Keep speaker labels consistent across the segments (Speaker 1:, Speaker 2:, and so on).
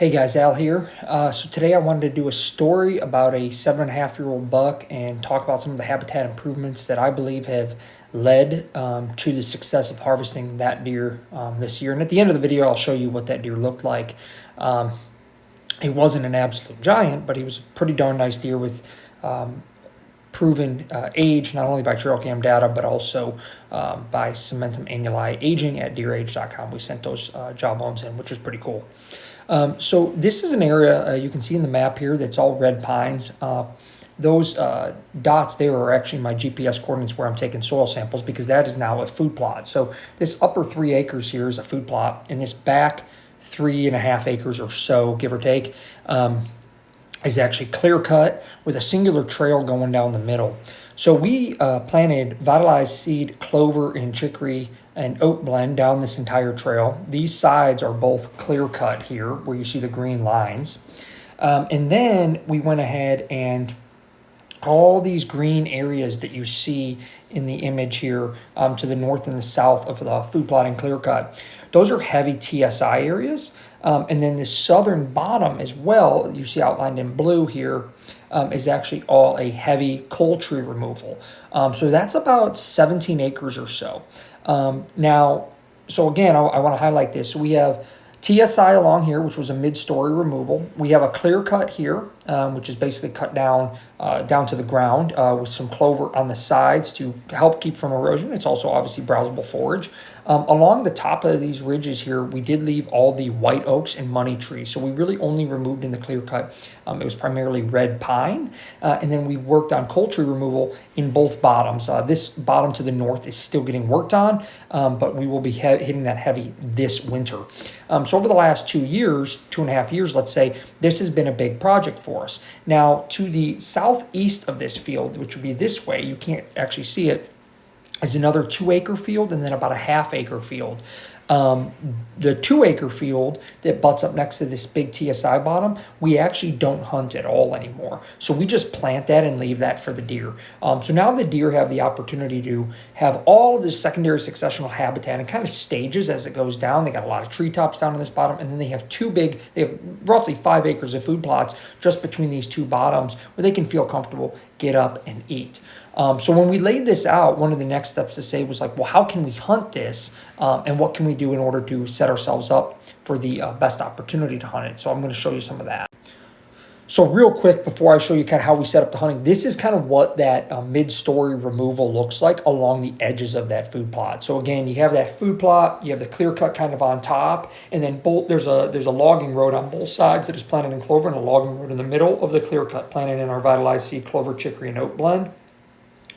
Speaker 1: Hey guys, Al here. So today I wanted to do a story about a 7.5-year-old buck and talk about some of the habitat improvements that I believe have led to the success of harvesting that deer this year. And at the end of the video, I'll show you what that deer looked like. He wasn't an absolute giant, but he was a pretty darn nice deer with proven age, not only by trail cam data, but also by Cementum Annuli aging at deerage.com. We sent those jawbones in, which was pretty cool. So this is an area you can see in the map here that's all red pines. Those dots there are actually my GPS coordinates where I'm taking soil samples because that is now a food plot. So this upper 3 acres here is a food plot, and this back 3.5 acres or so, give or take, is actually clear cut with a singular trail going down the middle. So we planted vitalized seed clover and chicory and oat blend down this entire trail. These sides are both clear cut here where you see the green lines. And then we went ahead and all these green areas that you see in the image here to the north and the south of the food plot and clear cut, those are heavy TSI areas. And then the southern bottom as well, you see outlined in blue here, is actually all a heavy coal tree removal. So that's about 17 acres or so. Now, so again, I want to highlight this. So we have TSI along here, which was a mid-story removal. We have a clear cut here, which is basically cut down to the ground with some clover on the sides to help keep from erosion. It's also obviously browsable forage. Along the top of these ridges here, we did leave all the white oaks and money trees. So we really only removed in the clear cut. It was primarily red pine. And then we worked on coal tree removal in both bottoms. This bottom to the north is still getting worked on, but we will be hitting that heavy this winter. So over the last 2 years, 2.5 years, let's say, this has been a big project for us. Now, to the southeast of this field, which would be this way, you can't actually see it, is another 2-acre field and then about a 1/2-acre field. The 2-acre field that butts up next to this big TSI bottom, we actually don't hunt at all anymore. So we just plant that and leave that for the deer. So now the deer have the opportunity to have all of this secondary successional habitat and kind of stages as it goes down. They got a lot of treetops down in this bottom, and then they have they have roughly 5 acres of food plots just between these two bottoms where they can feel comfortable, get up and eat. So when we laid this out, one of the next steps to say was like, well, how can we hunt this? And what can we do in order to set ourselves up for the best opportunity to hunt it? So I'm going to show you some of that. So real quick, before I show you kind of how we set up the hunting, this is kind of what that mid-story removal looks like along the edges of that food plot. So again, you have that food plot, you have the clear cut kind of on top, and then there's a logging road on both sides that is planted in clover, and a logging road in the middle of the clear cut planted in our vitalized seed clover, chicory, and oat blend.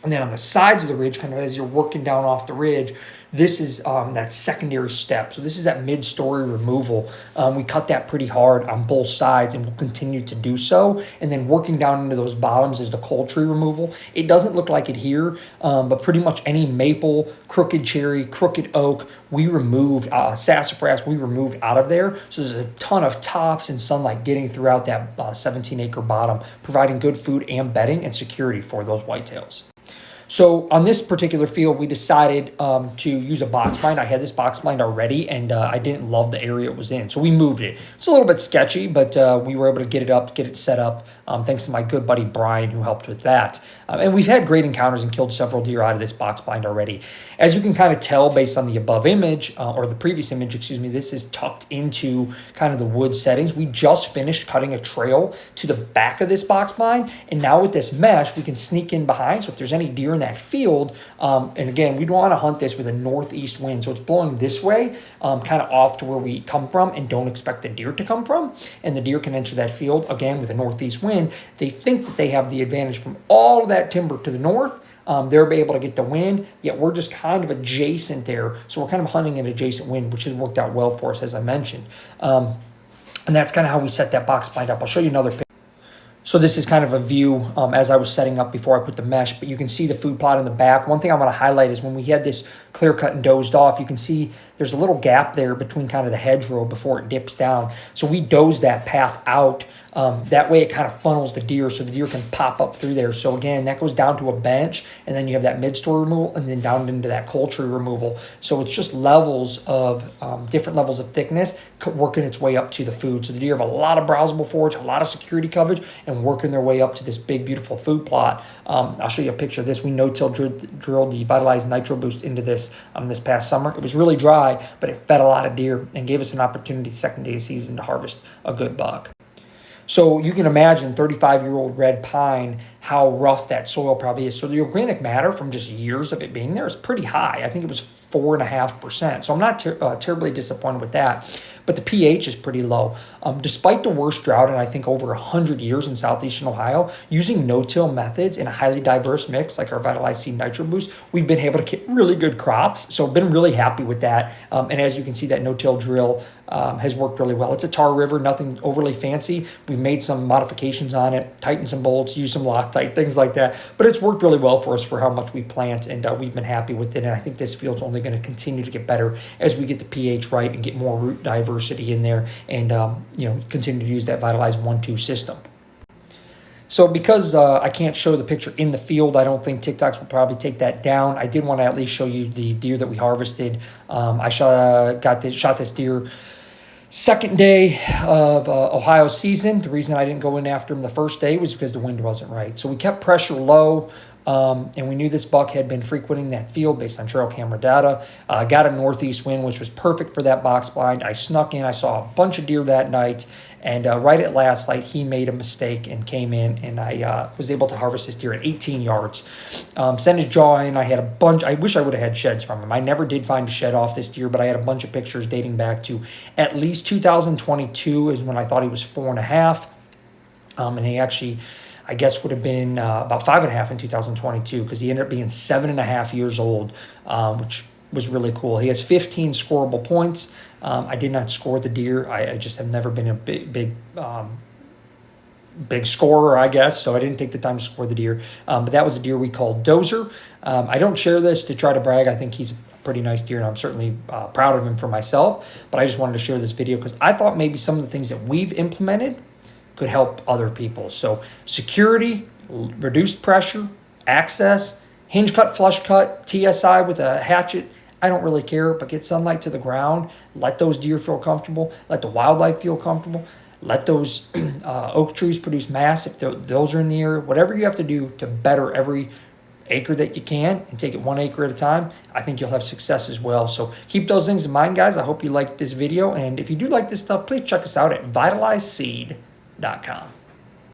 Speaker 1: And then on the sides of the ridge, kind of as you're working down off the ridge, this is that secondary step. So this is that mid-story removal. We cut that pretty hard on both sides and we'll continue to do so. And then working down into those bottoms is the coal tree removal. It doesn't look like it here, but pretty much any maple, crooked cherry, crooked oak, we removed, sassafras, we removed out of there. So there's a ton of tops and sunlight getting throughout that 17-acre bottom, providing good food and bedding and security for those whitetails. So on this particular field, we decided to use a box blind. I had this box blind already, and I didn't love the area it was in, so we moved it. It's a little bit sketchy, but we were able to get it up, get it set up, thanks to my good buddy Brian, who helped with that. And we've had great encounters and killed several deer out of this box blind already. As you can kind of tell based on the above image, or the previous image, excuse me, this is tucked into kind of the wood settings. We just finished cutting a trail to the back of this box blind, and now with this mesh, we can sneak in behind. So if there's any deer in that field, and again, we don't want to hunt this with a northeast wind, so it's blowing this way, kind of off to where we come from, and don't expect the deer to come from, and the deer can enter that field, again, with a northeast wind. They think that they have the advantage from all of that timber to the north. They're able to get the wind, yet we're just kind of adjacent there, so we're kind of hunting an adjacent wind, which has worked out well for us, as I mentioned. And that's kind of how we set that box blind up. I'll show you another picture. So this is kind of a view as I was setting up before I put the mesh, but you can see the food plot in the back. One thing I want to highlight is when we had this clear cut and dozed off, you can see there's a little gap there between kind of the hedgerow before it dips down. So we dozed that path out. That way it kind of funnels the deer so the deer can pop up through there. So again, that goes down to a bench, and then you have that mid-story removal, and then down into that coal tree removal. So it's just levels of different levels of thickness working its way up to the food. So the deer have a lot of browsable forage, a lot of security coverage, and working their way up to this big, beautiful food plot. I'll show you a picture of this. We no-till drilled the Vitalize Nitro Boost into this this past summer. It was really dry, but it fed a lot of deer and gave us an opportunity second day of season to harvest a good buck. So you can imagine 35-year-old red pine, how rough that soil probably is. So the organic matter from just years of it being there is pretty high. I think it was 4.5%. So I'm not terribly disappointed with that. But the pH is pretty low. Despite the worst drought in, I think, over 100 years in southeastern Ohio, using no-till methods in a highly diverse mix like our Vitalize Seed Nitro Boost, we've been able to get really good crops. So I've been really happy with that. And as you can see, that no-till drill has worked really well. It's a tar river, nothing overly fancy. We've made some modifications on it, tightened some bolts, used some Loctite, things like that. But it's worked really well for us for how much we plant, and we've been happy with it. And I think this field's only going to continue to get better as we get the pH right and get more root diversity in there, and continue to use that Vitalize 1-2 system. So because I can't show the picture in the field, I don't think TikToks will probably take that down. I did want to at least show you the deer that we harvested. I shot this deer second day of Ohio season. The reason I didn't go in after him the first day was because the wind wasn't right. So we kept pressure low, and we knew this buck had been frequenting that field based on trail camera data. Got a northeast wind, which was perfect for that box blind. I snuck in. I saw a bunch of deer that night. And right at last light, he made a mistake and came in, and I was able to harvest this deer at 18 yards. Sent his jaw in. I had a bunch. I wish I would have had sheds from him. I never did find a shed off this deer, but I had a bunch of pictures dating back to at least 2022 is when I thought he was 4.5. And he actually, I guess, would have been about 5.5 in 2022 because he ended up being 7.5 years old, which was really cool. He has 15 scoreable points. I did not score the deer. I just have never been a big scorer, I guess, so I didn't take the time to score the deer. But that was a deer we called Dozer. I don't share this to try to brag. I think he's a pretty nice deer, and I'm certainly proud of him for myself. But I just wanted to share this video because I thought maybe some of the things that we've implemented could help other people. So security, reduced pressure, access, hinge cut, flush cut, TSI with a hatchet. I don't really care, but get sunlight to the ground. Let those deer feel comfortable. Let the wildlife feel comfortable. Let those oak trees produce mass if those are in the area. Whatever you have to do to better every acre that you can and take it 1 acre at a time, I think you'll have success as well. So keep those things in mind, guys. I hope you liked this video. And if you do like this stuff, please check us out at vitalizeseed.com.